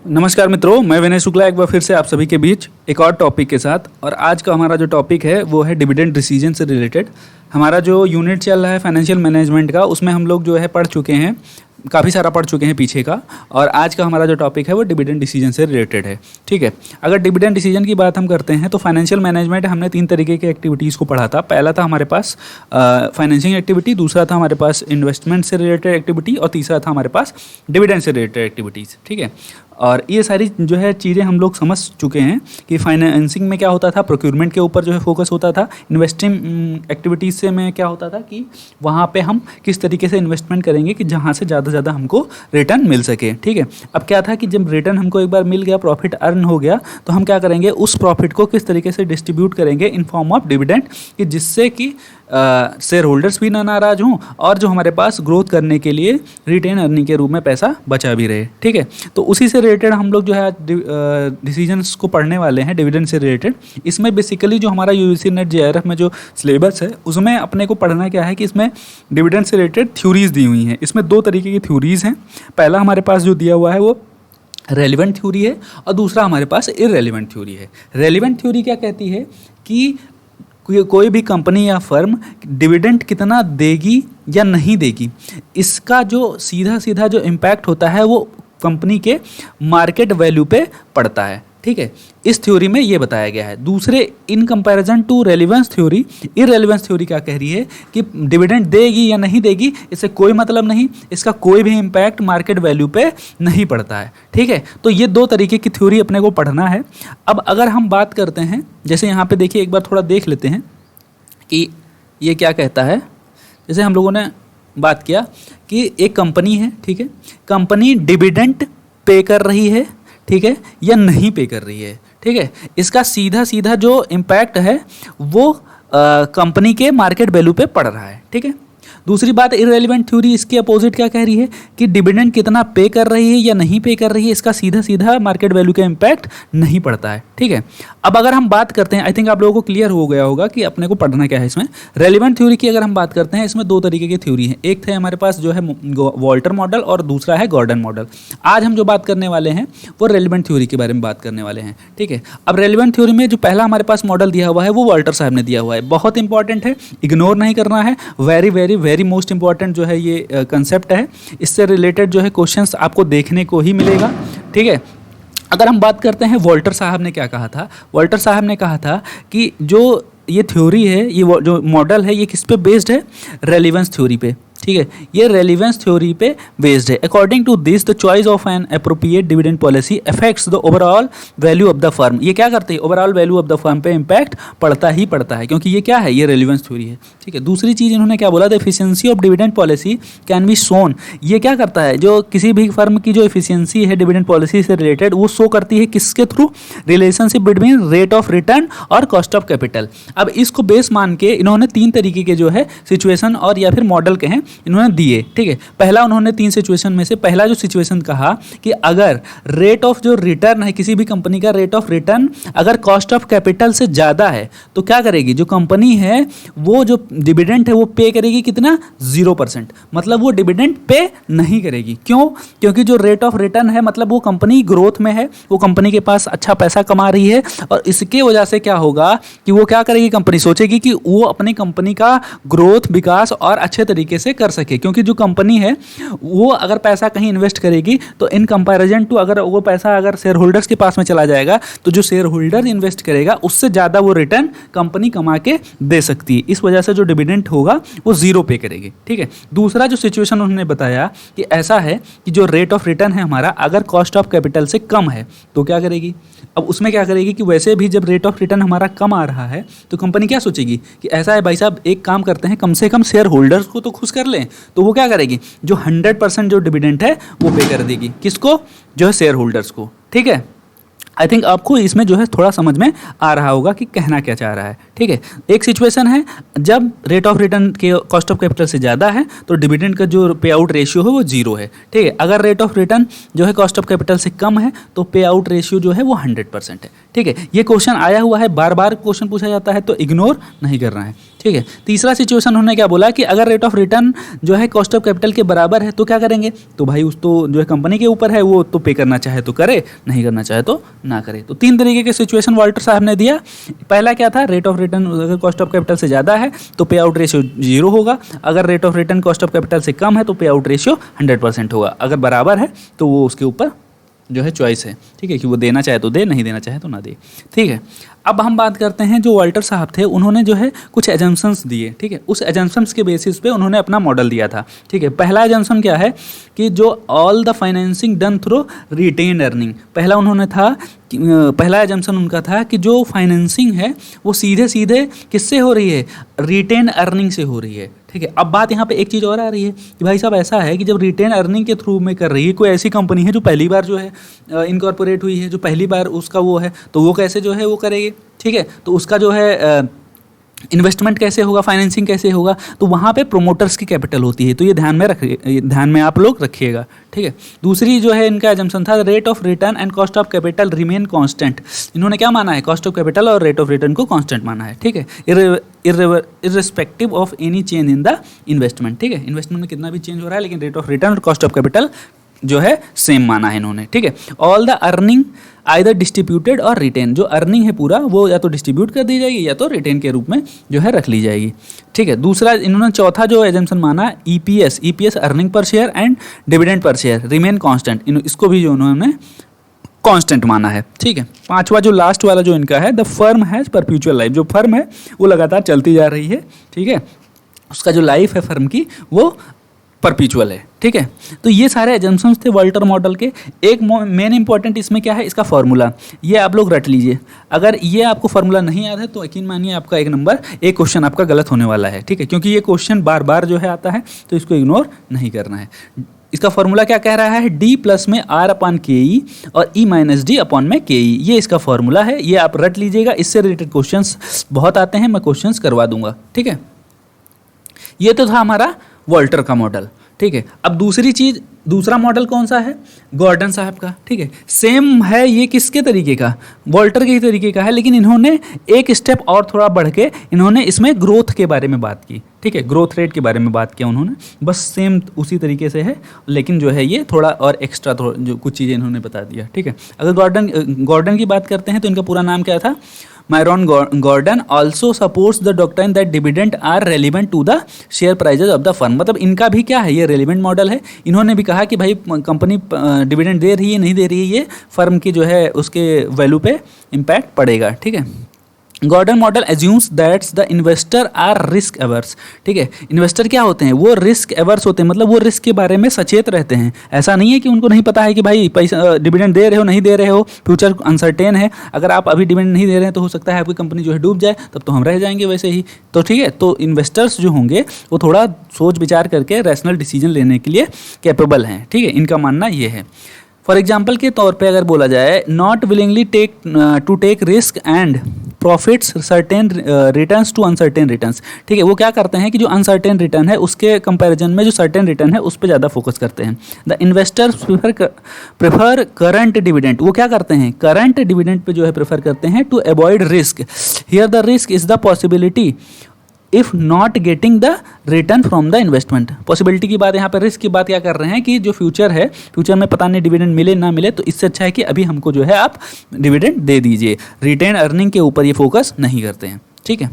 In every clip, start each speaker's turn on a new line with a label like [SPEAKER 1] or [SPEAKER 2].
[SPEAKER 1] नमस्कार मित्रों, मैं विनय शुक्ला एक बार फिर से आप सभी के बीच एक और टॉपिक के साथ। और आज का हमारा जो टॉपिक है वो है डिविडेंड डिसीजन से रिलेटेड। हमारा जो यूनिट चल रहा है फाइनेंशियल मैनेजमेंट का, उसमें हम लोग जो है पढ़ चुके हैं, काफ़ी सारा पढ़ चुके हैं पीछे का। और आज का हमारा जो टॉपिक है वो डिविडेंड डिसीजन से रिलेटेड है। ठीक है, अगर डिविडेंड डिसीजन की बात हम करते हैं तो फाइनेंशियल मैनेजमेंट हमने 3 तरीके के एक्टिविटीज़ को पढ़ा था। पहला था हमारे पास फाइनेंसिंग एक्टिविटी, दूसरा था हमारे पास इन्वेस्टमेंट से रिलेटेड एक्टिविटी और तीसरा था हमारे पास डिविडेंड से रिलेटेड एक्टिविटीज़। ठीक है, और ये सारी जो है चीज़ें हम लोग समझ चुके हैं कि फाइनेंसिंग में क्या होता था, प्रोक्योरमेंट के ऊपर जो है फोकस होता था। इन्वेस्टिंग एक्टिविटीज़ से में क्या होता था कि वहाँ पे हम किस तरीके से इन्वेस्टमेंट करेंगे कि जहाँ से ज़्यादा हमको रिटर्न मिल सके। ठीक है, अब क्या था कि जब रिटर्न हमको एक बार मिल गया, प्रॉफिट अर्न हो गया, तो हम क्या करेंगे, उस प्रॉफिट को किस तरीके से डिस्ट्रीब्यूट करेंगे इन फॉर्म ऑफ डिविडेंड, कि जिससे कि शेयर होल्डर्स भी ना नाराज़ हों और जो हमारे पास ग्रोथ करने के लिए रिटेन अर्निंग के रूप में पैसा बचा भी रहे। ठीक है, तो उसी से रिलेटेड हम लोग जो है डिसीजंस को पढ़ने वाले हैं डिविडेंड से रिलेटेड। इसमें बेसिकली जो हमारा यूजीसी नेट जेआरएफ में जो सिलेबस है उसमें अपने को पढ़ना क्या है कि इसमें डिविडेंड से रिलेटेड थ्योरीज दी हुई हैं। इसमें 2 तरीके की थ्योरीज हैं। पहला हमारे पास जो दिया हुआ है वो रेलिवेंट थ्योरी है और दूसरा हमारे पास इररेलिवेंट थ्योरी है। रेलिवेंट थ्योरी क्या कहती है कि कोई भी कंपनी या फर्म डिविडेंड कितना देगी या नहीं देगी, इसका जो सीधा जो इम्पैक्ट होता है वो कंपनी के मार्केट वैल्यू पे पड़ता है। ठीक है, इस थ्योरी में ये बताया गया है। दूसरे, in comparison to relevance theory, irrelevance theory क्या कह रही है कि डिविडेंड देगी या नहीं देगी इससे कोई मतलब नहीं, इसका कोई भी इम्पैक्ट मार्केट वैल्यू पे नहीं पड़ता है। ठीक है, तो ये 2 तरीके की थ्योरी अपने को पढ़ना है। अब अगर हम बात करते हैं, जैसे यहाँ पे देखिए, एक बार थोड़ा देख लेते हैं कि ये क्या कहता है। जैसे हम लोगों ने बात किया कि एक कंपनी है, ठीक है, कंपनी डिविडेंड पे कर रही है, ठीक है, या नहीं पे कर रही है। ठीक है, इसका सीधा जो इम्पैक्ट है वो कंपनी के मार्केट वैल्यू पे पड़ रहा है। ठीक है, दूसरी बात, इररेलिवेंट थ्योरी इसके अपोजिट क्या कह रही है कि डिविडेंड कितना पे कर रही है या नहीं पे कर रही है, इसका सीधा मार्केट वैल्यू का इम्पैक्ट नहीं पड़ता है। ठीक है, अब अगर हम बात करते हैं, आई थिंक आप लोगों को क्लियर हो गया होगा कि अपने को पढ़ना क्या है इसमें। रेलिवेंट थ्योरी की अगर हम बात करते हैं, इसमें 2 तरीके की थ्योरी है। एक थे हमारे पास जो है वॉल्टर मॉडल और दूसरा है गॉर्डन मॉडल। आज हम जो बात करने वाले हैं वो रेलिवेंट थ्योरी के बारे में बात करने वाले हैं। ठीक है, अब रेलिवेंट थ्योरी में जो पहला हमारे पास मॉडल दिया हुआ है वो वॉल्टर साहब ने दिया हुआ है। बहुत इंपॉर्टेंट है, इग्नोर नहीं करना है। वेरी मोस्ट इंपॉर्टेंट जो है ये कंसेप्ट है। इससे रिलेटेड जो है क्वेश्चंस आपको देखने को ही मिलेगा। ठीक है, अगर हम बात करते हैं वॉल्टर साहब ने क्या कहा था। वॉल्टर साहब ने कहा था कि जो ये थ्योरी है, ये जो मॉडल है, ये किस पे बेस्ड है, रेलिवेंस थ्योरी पे। ठीक है, ये रेलिवेंस थ्योरी पे बेस्ड है। According to this the choice of an appropriate dividend policy affects the overall value of the firm. ये क्या करते हैं, overall value of the firm पे इम्पैक्ट पड़ता है, क्योंकि ये क्या है, ये रेलिवेंस थ्योरी है। ठीक है, दूसरी चीज़ इन्होंने क्या बोला, the efficiency of dividend policy can be shown. ये क्या करता है, जो किसी भी फर्म की जो एफिशिएंसी है डिविडेंड पॉलिसी से रिलेटेड, वो शो करती है किसके through, relationship between rate of return और कॉस्ट ऑफ कैपिटल। अब इसको बेस मान के इन्होंने 3 तरीके के जो है सिचुएशन और या फिर मॉडल कहें इन्होंने दिए। ठीक है, पहला उन्होंने 3 सिचुएशन में से पहला जो सिचुएशन कहा कि अगर रेट ऑफ जो रिटर्न है, किसी भी कंपनी का रेट ऑफ रिटर्न अगर कॉस्ट ऑफ कैपिटल से ज़्यादा है तो क्या करेगी, जो कंपनी है वो जो डिविडेंड है वो पे करेगी कितना, 0%। मतलब वो डिविडेंड पे नहीं करेगी। क्यों, क्योंकि जो रेट ऑफ रिटर्न है मतलब वो कंपनी ग्रोथ में है, वो कंपनी के पास अच्छा पैसा कमा रही है, और इसके वजह से क्या होगा कि वो क्या करेगी, कंपनी सोचेगी कि वो अपनी कंपनी का ग्रोथ, विकास और अच्छे तरीके से कर सके। क्योंकि जो कंपनी है वो अगर पैसा कहीं इन्वेस्ट करेगी तो इन कंपैरिजन टू अगर वो पैसा अगर शेयर होल्डर्स के पास में चला जाएगा तो जो शेयर होल्डर इन्वेस्ट करेगा उससे ज़्यादा वो रिटर्न कंपनी कमा के दे सकती है। इस वजह से जो डिविडेंड होगा वो 0 पे करेगी। ठीक है, दूसरा जो सिचुएशन उन्होंने बताया कि ऐसा है कि जो रेट ऑफ रिटर्न है हमारा अगर कॉस्ट ऑफ कैपिटल से कम है तो क्या करेगी। अब उसमें क्या करेगी कि वैसे भी जब रेट ऑफ रिटर्न हमारा कम आ रहा है तो कंपनी क्या सोचेगी कि ऐसा है भाई साहब, एक काम करते हैं, कम से कम शेयर होल्डर्स को तो खुश कर लें। तो वो क्या करेगी, जो 100% जो डिविडेंड है वो पे कर देगी। किसको, जो है शेयर होल्डर्स को। ठीक है, आई थिंक आपको इसमें जो है थोड़ा समझ में आ रहा होगा कि कहना क्या चाह रहा है। ठीक है। एक सिचुएशन है जब रेट ऑफ रिटर्न के कॉस्ट ऑफ कैपिटल से ज़्यादा है तो डिविडेंड का जो पे आउट रेशियो है वो 0 है, ठीक है। अगर रेट ऑफ रिटर्न जो है कॉस्ट ऑफ कैपिटल से कम है तो पे आउट रेशियो जो है वो 100% है, ठीक है। ये क्वेश्चन आया हुआ है, बार बार क्वेश्चन पूछा जाता है तो इग्नोर नहीं करना है, ठीक है। तीसरा सिचुएशन उन्होंने क्या बोला कि अगर रेट ऑफ रिटर्न जो है कॉस्ट ऑफ कैपिटल के बराबर है तो क्या करेंगे, तो भाई उस तो जो है कंपनी के ऊपर है, वो तो पे करना चाहे तो करे, नहीं करना चाहे तो ना करे। तो 3 तरीके के सिचुएशन वॉल्टर साहब ने दिया। पहला क्या था, रेट ऑफ रिटर्न अगर कॉस्ट ऑफ कैपिटल से ज़्यादा है तो पे आउट रेशियो 0 होगा, अगर rate of return cost of capital से कम है तो पे आउट रेशियो 100% होगा, अगर बराबर है तो वो उसके ऊपर जो है चॉइस है, ठीक है, कि वो देना चाहे तो दे, नहीं देना चाहे तो ना दे, ठीक है। अब हम बात करते हैं, जो वॉल्टर साहब थे उन्होंने जो है कुछ एजम्पशंस दिए, ठीक है। उस एजम्पशंस के बेसिस पे उन्होंने अपना मॉडल दिया था, ठीक है। पहला एजम्पशन क्या है कि जो all the financing done through retain earning, पहला एजम्पशन उनका था कि जो फाइनेंसिंग है वो सीधे सीधे किससे हो रही है, रिटेन अर्निंग से हो रही है, ठीक है। अब बात यहाँ पे एक चीज़ और आ रही है कि भाई साहब ऐसा है कि जब रिटेन अर्निंग के थ्रू में कर रही है, कोई ऐसी कंपनी है जो पहली बार जो है इनकॉर्पोरेट हुई है, जो पहली बार उसका वो है, तो वो कैसे जो है वो करेगी, ठीक है। तो उसका जो है इन्वेस्टमेंट कैसे होगा, फाइनेंसिंग कैसे होगा, तो वहाँ पे प्रोमोटर्स की कैपिटल होती है, तो ये ध्यान में आप लोग रखिएगा, ठीक है। दूसरी जो है इनका एजम्पशन था, rate of return and cost of capital remain constant. इन्होंने क्या माना है, कॉस्ट ऑफ कैपिटल और रेट ऑफ रिटर्न को कांस्टेंट माना है, ठीक है, irrespective of any change in the investment, ठीक है। इन्वेस्टमेंट में कितना भी चेंज हो रहा है लेकिन रेट ऑफ रिटर्न और कॉस्ट ऑफ कैपिटल जो है सेम माना है इन्होंने, ठीक है। All the earning either distributed और रिटेन, जो अर्निंग है पूरा वो या तो डिस्ट्रीब्यूट कर दी जाएगी या तो रिटेन के रूप में जो है रख ली जाएगी, ठीक है। दूसरा इन्होंने चौथा जो एजम्पशन माना, EPS earning per share and dividend per share remain constant, इसको भी जो उन्होंने कांस्टेंट माना है, ठीक है। पांचवा जो लास्ट वाला जो इनका है, the firm has perpetual life, जो फर्म है वो लगातार चलती जा रही है, ठीक है, उसका जो लाइफ है फर्म की वो परपेचुअल है, ठीक है। तो ये सारे एजम्पशंस थे वॉल्टर मॉडल के। एक मेन इंपॉर्टेंट इसमें क्या है, इसका फॉर्मूला, ये आप लोग रट लीजिए। अगर ये आपको फॉर्मूला नहीं याद है तो यकीन मानिए आपका एक क्वेश्चन आपका गलत होने वाला है, ठीक है, क्योंकि ये क्वेश्चन बार बार जो है आता है तो इसको इग्नोर नहीं करना है। इसका फॉर्मूला क्या कह रहा है, डी प्लस में आर अपॉन के ई और ई माइनस डी अपॉन में के ई, ये इसका फॉर्मूला है, ये आप रट लीजिएगा। इससे रिलेटेड क्वेश्चंस बहुत आते हैं, मैं क्वेश्चंस करवा दूंगा, ठीक है। ये तो था हमारा वॉल्टर का मॉडल, ठीक है। अब दूसरा मॉडल कौन सा है, गॉर्डन साहब का, ठीक है। सेम है ये, किसके तरीके का, वॉल्टर के ही तरीके का है, लेकिन इन्होंने एक स्टेप और थोड़ा बढ़ के इन्होंने इसमें ग्रोथ के बारे में बात की, ठीक है, ग्रोथ रेट के बारे में बात किया उन्होंने, बस सेम उसी तरीके से है, लेकिन जो है ये थोड़ा और एक्स्ट्रा जो कुछ चीज़ें इन्होंने बता दिया, ठीक है। अगर गॉर्डन की बात करते हैं तो इनका पूरा नाम क्या था, Myron Gordon also supports the doctrine that dividend are relevant to the share prices of the firm, मतलब इनका भी क्या है, ये रेलिवेंट मॉडल है। इन्होंने भी कहा कि भाई कंपनी डिविडेंड दे रही है नहीं दे रही है, ये फर्म की जो है उसके वैल्यू पे इम्पैक्ट पड़ेगा, ठीक है। Gordon model assumes that's the investor are risk averse, ठीक है। इन्वेस्टर क्या होते हैं, वो रिस्क एवर्स होते हैं, मतलब वो रिस्क के बारे में सचेत रहते हैं। ऐसा नहीं है कि उनको नहीं पता है कि भाई पैसा डिविडेंड दे रहे हो नहीं दे रहे हो, फ्यूचर अनसर्टेन है, अगर आप अभी डिविडेंड नहीं दे रहे हैं तो हो सकता है आपकी कंपनी जो है डूब जाए, तब तो हम रह जाएंगे वैसे ही, तो ठीक है। तो इन्वेस्टर्स जो होंगे वो थोड़ा सोच विचार करके रैशनल डिसीजन लेने के लिए कैपेबल हैं, ठीक है, इनका मानना ये है। फॉर एग्जाम्पल के तौर पे अगर बोला जाए, not willingly to take risk and profits certain returns to uncertain returns, ठीक है। वो क्या करते हैं कि जो अनसर्टेन रिटर्न है उसके कंपैरिजन में जो सर्टेन रिटर्न है उस पर ज़्यादा फोकस करते हैं। The investors prefer current dividend, वो क्या करते हैं, करंट डिविडेंड पे जो है प्रेफर करते हैं, to avoid risk. Here the risk is the possibility if not getting the return from the investment. Possibility की बात, यहाँ पर रिस्क की बात क्या कर रहे हैं कि जो फ्यूचर है, फ्यूचर में पता नहीं डिविडेंड मिले ना मिले, तो इससे अच्छा है कि अभी हमको जो है आप डिविडेंड दे दीजिए, रिटेन अर्निंग के ऊपर ये फोकस नहीं करते हैं, ठीक है।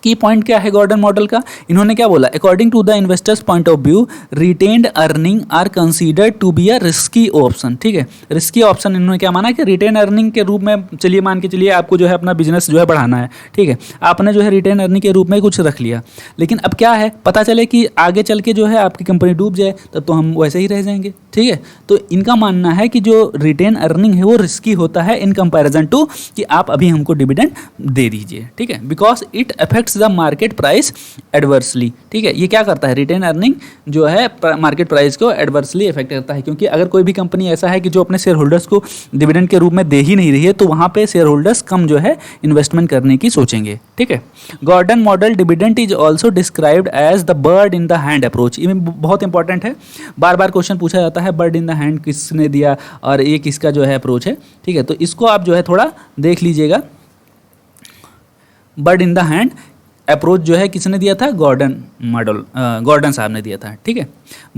[SPEAKER 1] की पॉइंट क्या है गॉर्डन मॉडल का, इन्होंने क्या बोला, according to the investors point of view retained earning are considered to be a risky option, ठीक है। रिस्की ऑप्शन इन्होंने क्या माना कि रिटेन अर्निंग के रूप में, चलिए मान के चलिए आपको जो है अपना बिजनेस जो है बढ़ाना है, ठीक है, आपने जो है रिटेन अर्निंग के रूप में कुछ रख लिया, लेकिन अब क्या है, पता चले कि आगे चल के जो है आपकी कंपनी डूब जाए, तब तो हम वैसे ही रह जाएंगे, ठीक है। तो इनका मानना है कि जो रिटेन अर्निंग है वो रिस्की होता है इन कंपैरिजन टू कि आप अभी हमको डिविडेंड दे दीजिए, ठीक है, because it affects affects the market price adversely. ठीक है, ये क्या करता है, रिटेन अर्निंग जो है मार्केट प्राइस को एडवर्सली इफेक्ट करता है, क्योंकि अगर कोई भी कंपनी ऐसा है कि जो अपने शेयर होल्डर्स को डिविडेंड के रूप में दे ही नहीं रही है, तो वहाँ पे शेयर होल्डर्स कम जो है इन्वेस्टमेंट करने की सोचेंगे। ठीक है, Gordon model dividend is also described as the bird in the hand approach. ये बहुत इंपॉर्टेंट है, बार बार क्वेश्चन पूछा जाता है, बर्ड इन द हैंड किसने दिया और ये किसका जो है अप्रोच है। ठीक है, तो इसको आप जो है थोड़ा देख लीजिएगा। Bird in the hand approach जो है किसने दिया था, गॉर्डन मॉडल, गॉर्डन साहब ने दिया था। ठीक है,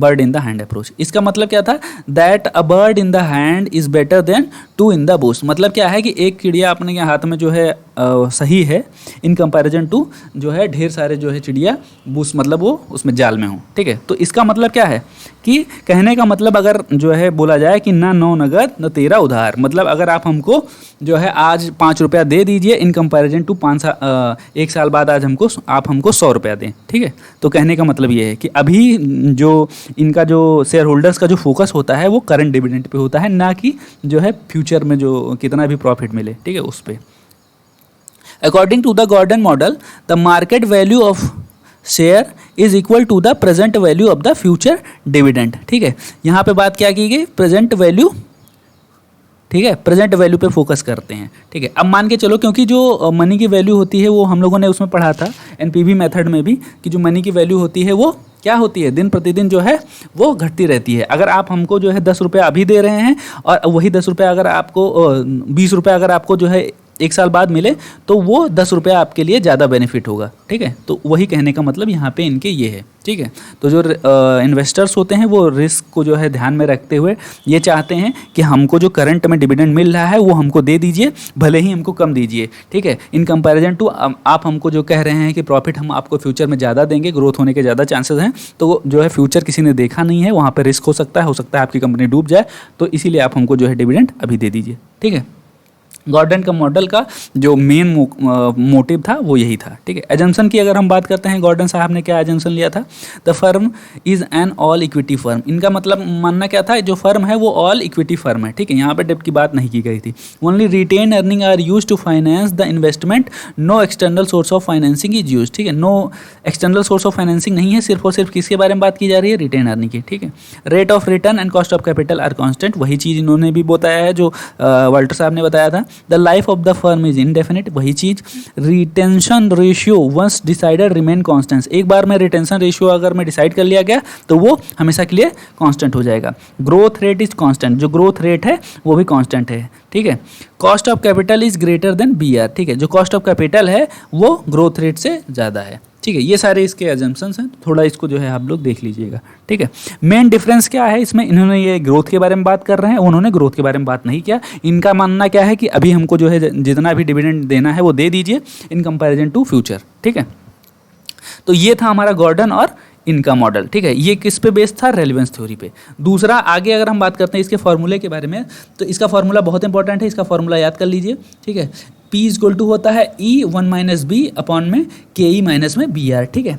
[SPEAKER 1] bird in the hand approach, इसका मतलब क्या था, that a bird in the hand is better than two in the bush. मतलब क्या है कि एक चिड़िया अपने हाथ में जो है सही है इन कंपैरिजन टू जो है ढेर सारे जो है चिड़िया बुश, मतलब वो उसमें जाल में हो। ठीक है, तो इसका मतलब क्या है कि कहने का मतलब अगर जो है बोला जाए कि ना 9 नगद न 13 उधार, मतलब अगर आप हमको जो है आज 5 रुपया दे दीजिए इन कंपैरिजन टू 1 साल बाद आज आप हमको 100 रुपया दें। ठीक है, तो कहने का मतलब ये है कि अभी जो इनका जो शेयर होल्डर्स का जो फोकस होता है वो करंट डिविडेंड पे होता है, ना कि जो है फ्यूचर में जो कितना भी प्रॉफिट मिले। ठीक है, उस पर according to the Gordon model the market value of share is equal to the present value of the future dividend. ठीक है, यहाँ पे बात क्या की गई, प्रेजेंट वैल्यू। ठीक है, प्रेजेंट वैल्यू पे फोकस करते हैं। ठीक है, अब मान के चलो, क्योंकि जो मनी की वैल्यू होती है वो हम लोगों ने उसमें पढ़ा था एनपीवी मेथड में भी, कि जो मनी की वैल्यू होती है वो क्या होती है, दिन प्रतिदिन जो है वो घटती रहती है। अगर आप हमको जो है 10 रुपया अभी दे रहे हैं और वही 10 रुपया अगर आपको 20 रुपया अगर आपको जो है 1 साल बाद मिले, तो वो 10 रुपया आपके लिए ज़्यादा बेनिफिट होगा। ठीक है, तो वही कहने का मतलब यहाँ पे इनके ये है। ठीक है, तो जो इन्वेस्टर्स होते हैं वो रिस्क को जो है ध्यान में रखते हुए ये चाहते हैं कि हमको जो करंट में डिविडेंड मिल रहा है वो हमको दे दीजिए, भले ही हमको कम दीजिए। ठीक है, इन कंपैरिजन टू आप हमको जो कह रहे हैं कि प्रॉफिट हम आपको फ्यूचर में ज़्यादा देंगे, ग्रोथ होने के ज़्यादा चांसेस हैं, तो जो है फ्यूचर किसी ने देखा नहीं है, वहाँ पर रिस्क हो सकता है आपकी कंपनी डूब जाए, तो इसीलिए आप हमको जो है डिविडेंड अभी दे दीजिए। ठीक है, गॉर्डन का मॉडल का जो मेन मोटिव था वो यही था। ठीक है, एजम्पशन की अगर हम बात करते हैं, गॉर्डन साहब ने क्या एजम्पशन लिया था, the firm is an all equity firm. इनका मतलब मानना क्या था, जो फर्म है वो ऑल इक्विटी फर्म है। ठीक है, यहाँ पे डेब्ट की बात नहीं की गई थी। Only retain earning are use to finance the investment, no external source of financing is use. ठीक है, no external source of financing नहीं है, सिर्फ और सिर्फ किसके बारे में बात की जा रही है, रिटेन अर्निंग की। ठीक है, rate of return and cost of capital R constant, वही चीज़ इन्होंने भी बताया है जो वाल्टर साहब ने बताया था। The life of the firm is indefinite, वही चीज। Retention ratio once decided remain constant, एक बार में रिटेंशन रेशियो अगर मैं डिसाइड कर लिया गया तो वो हमेशा के लिए कांस्टेंट हो जाएगा। ग्रोथ रेट इज कांस्टेंट, जो ग्रोथ रेट है वो भी कांस्टेंट है। ठीक है, cost of capital is greater than BR. ठीक है, जो कॉस्ट ऑफ कैपिटल है वो ग्रोथ रेट से ज़्यादा है। ठीक है, ये सारे इसके एजम्पशंस हैं, थोड़ा इसको जो है आप लोग देख लीजिएगा। ठीक है, मेन डिफरेंस क्या है इसमें, इन्होंने ये ग्रोथ के बारे में बात कर रहे हैं, उन्होंने ग्रोथ के बारे में बात नहीं किया। इनका मानना क्या है कि अभी हमको जो है जितना भी डिविडेंड देना है वो दे दीजिए इन कंपैरिजन टू फ्यूचर। ठीक है, तो ये था हमारा गॉर्डन और इनका मॉडल। ठीक है, ये किस पे बेस्ड था, रेलेवेंस थ्योरी पे। दूसरा, आगे अगर हम बात करते हैं इसके फॉर्मूले के बारे में, तो इसका फॉर्मूला बहुत इंपॉर्टेंट है, इसका फॉर्मूला याद कर लीजिए। ठीक है, P इक्वल टू होता है E1 - B अपॉन में KE माइनस में BR। ठीक है,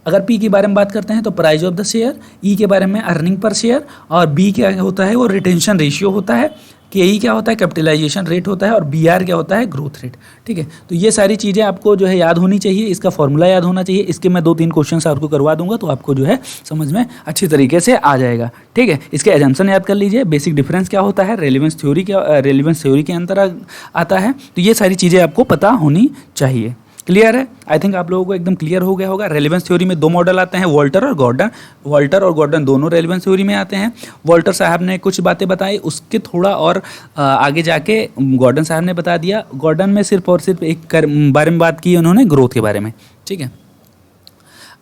[SPEAKER 1] अगर P के बारे में बात करते हैं तो price of the share, E के बारे में अर्निंग पर शेयर, और B क्या होता है वो रिटेंशन रेशियो होता है, KE क्या होता है कैपिटलाइजेशन रेट होता है, और BR क्या होता है ग्रोथ रेट। ठीक है, तो ये सारी चीज़ें आपको जो है याद होनी चाहिए, इसका फॉर्मूला याद होना चाहिए। इसके मैं 2-3 क्वेश्चन आपको करवा दूंगा तो आपको जो है समझ में अच्छी तरीके से आ जाएगा। ठीक है, इसके एजम्पशन याद कर लीजिए, बेसिक डिफरेंस क्या होता है, रेलेवेंस थ्योरी के अंतर आता है, तो ये सारी चीज़ें आपको पता होनी चाहिए। क्लियर है, आई थिंक आप लोगों को एकदम क्लियर हो गया होगा। रेलेवेंस थ्योरी में 2 मॉडल आते हैं, वॉल्टर और गॉर्डन। वॉल्टर और गॉर्डन दोनों रेलेवेंस थ्योरी में आते हैं। वॉल्टर साहब ने कुछ बातें बताई, उसके थोड़ा और आगे जाके गॉर्डन साहब ने बता दिया। गॉर्डन में सिर्फ और सिर्फ एक बारे में बात की उन्होंने, ग्रोथ के बारे में। ठीक है,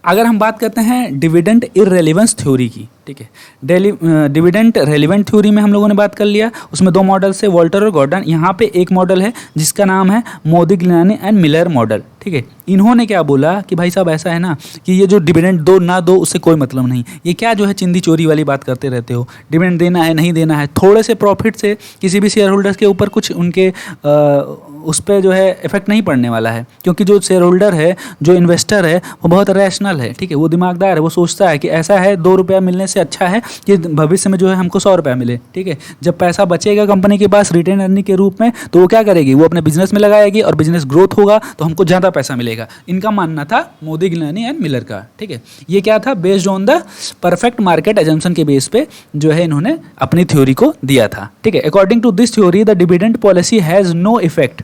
[SPEAKER 1] अगर हम बात करते हैं डिविडेंड इररेलेवेंस थ्योरी की, ठीक है, डिविडेंड रेलिवेंट थ्योरी में हम लोगों ने बात कर लिया, उसमें 2 मॉडल से वॉल्टर और गॉर्डन। यहाँ पे एक मॉडल है जिसका नाम है मोदिग्लियानी एंड मिलर मॉडल। ठीक है, इन्होंने क्या बोला कि भाई साहब ऐसा है ना कि ये जो डिविडेंड दो ना दो उससे कोई मतलब नहीं, ये क्या जो है चिंदी चोरी वाली बात करते रहते हो, डिविडेंड देना है नहीं देना है, थोड़े से प्रॉफिट से किसी भी शेयर होल्डर्स के ऊपर कुछ उनके उस पर जो है इफेक्ट नहीं पड़ने वाला है, क्योंकि जो शेयर होल्डर है, जो इन्वेस्टर है, वो बहुत रैशनल है। ठीक है, वो दिमागदार है, वो सोचता है कि ऐसा है 2 रुपया मिलने से अच्छा है कि भविष्य में जो है हमको 100 रुपया मिले, ठीक है। जब पैसा बचेगा कंपनी के पास रिटेन अर्निंग के रूप में, तो वो क्या करेगी, वो अपने बिजनेस में लगाएगी और बिजनेस ग्रोथ होगा तो हमको ज़्यादा पैसा मिलेगा। इनका मानना था मोदी, गिलानी एंड मिलर का, ठीक है। ये क्या था, based on the perfect market assumption के बेस पे जो है इन्होंने अपनी थ्योरी को दिया था, ठीक है। According to this theory the dividend policy has no effect,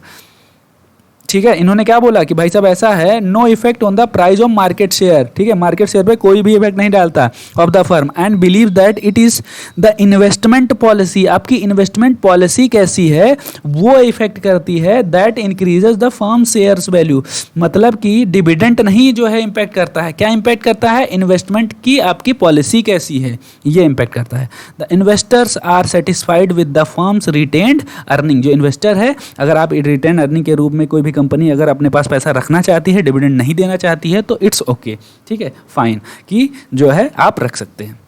[SPEAKER 1] ठीक है। इन्होंने क्या बोला कि भाई साहब ऐसा है, no effect on the price of market share, ठीक है, मार्केट शेयर पे कोई भी इफेक्ट नहीं डालता of the firm, and believe that it is the investment policy, आपकी इन्वेस्टमेंट पॉलिसी कैसी है वो इफेक्ट करती है, that increases the firm shares value. मतलब कि डिविडेंड नहीं जो है इम्पैक्ट करता है, क्या इम्पैक्ट करता है, इन्वेस्टमेंट की आपकी पॉलिसी कैसी है ये इम्पैक्ट करता है। The investors are satisfied with the firm's retained earning, जो इन्वेस्टर है, अगर आप रिटेन अर्निंग के रूप में कोई भी कंपनी अगर अपने पास पैसा रखना चाहती है, डिविडेंड नहीं देना चाहती है, तो इट्स ओके, ठीक है, फाइन, कि जो है आप रख सकते हैं।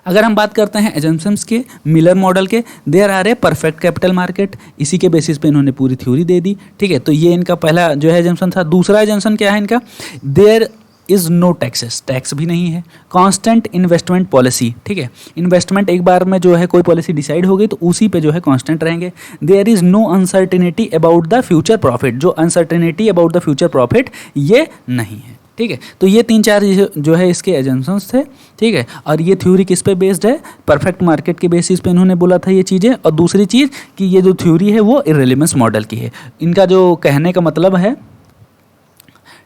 [SPEAKER 1] अगर हम बात करते हैं एजम्पशंस के, मिलर मॉडल के, there are a perfect capital market, इसी के बेसिस पे इन्होंने पूरी थ्योरी दे दी, ठीक है। तो ये इनका पहला जो है एजम्पशन था। दूसरा एजम्पशन क्या है इनका, there is no taxes, tax भी नहीं है। कांस्टेंट इन्वेस्टमेंट पॉलिसी, ठीक है, इन्वेस्टमेंट एक बार में जो है कोई पॉलिसी डिसाइड हो गई तो उसी पे जो है कांस्टेंट रहेंगे। There is no uncertainty about the future profit, जो uncertainty about the future profit ये नहीं है, ठीक है। तो ये 3-4 जो है इसके एजम्पशंस थे, ठीक है। और ये थ्योरी किस पे बेस्ड है, परफेक्ट मार्केट के बेसिस पे इन्होंने बोला था ये चीज़ें। और दूसरी चीज़ कि ये जो थ्योरी है वो इररेलेवेंस मॉडल की है। इनका जो कहने का मतलब है,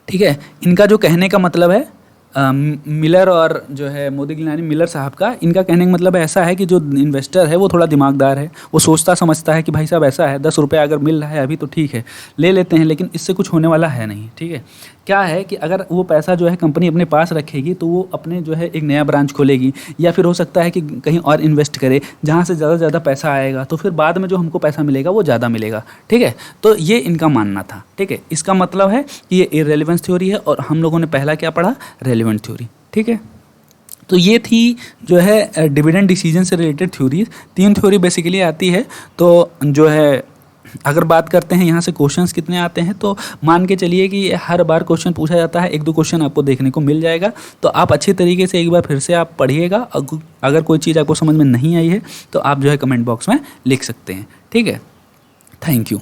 [SPEAKER 1] ठीक है, इनका जो कहने का मतलब है मिलर और जो है मोदी, गिलानी, मिलर साहब का, इनका कहने का मतलब ऐसा है कि जो इन्वेस्टर है वो थोड़ा दिमागदार है, वो सोचता समझता है कि भाई साहब ऐसा है 10 रुपये अगर मिल रहा है अभी तो ठीक है ले लेते हैं, लेकिन इससे कुछ होने वाला है नहीं, ठीक है। क्या है कि अगर वो पैसा जो है कंपनी अपने पास रखेगी तो वो अपने जो है एक नया ब्रांच खोलेगी, या फिर हो सकता है कि कहीं और इन्वेस्ट करे जहाँ से ज़्यादा से ज़्यादा पैसा आएगा, तो फिर बाद में जो हमको पैसा मिलेगा वो ज़्यादा मिलेगा, ठीक है। तो ये इनका मानना था, ठीक है। इसका मतलब है कि ये इररेलेवेंस थ्योरी है और हम लोगों ने पहला क्या पढ़ा, रेलेवेंट थ्योरी, ठीक है। तो ये थी जो है डिविडेंड डिसीजन से रिलेटेड थ्योरीज। 3 थ्योरी बेसिकली आती है। तो जो है अगर बात करते हैं यहाँ से क्वेश्चंस कितने आते हैं, तो मान के चलिए कि हर बार क्वेश्चन पूछा जाता है, 1-2 क्वेश्चन आपको देखने को मिल जाएगा। तो आप अच्छी तरीके से एक बार फिर से आप पढ़िएगा। अगर कोई चीज़ आपको समझ में नहीं आई है तो आप जो है कमेंट बॉक्स में लिख सकते हैं, ठीक है। Thank you.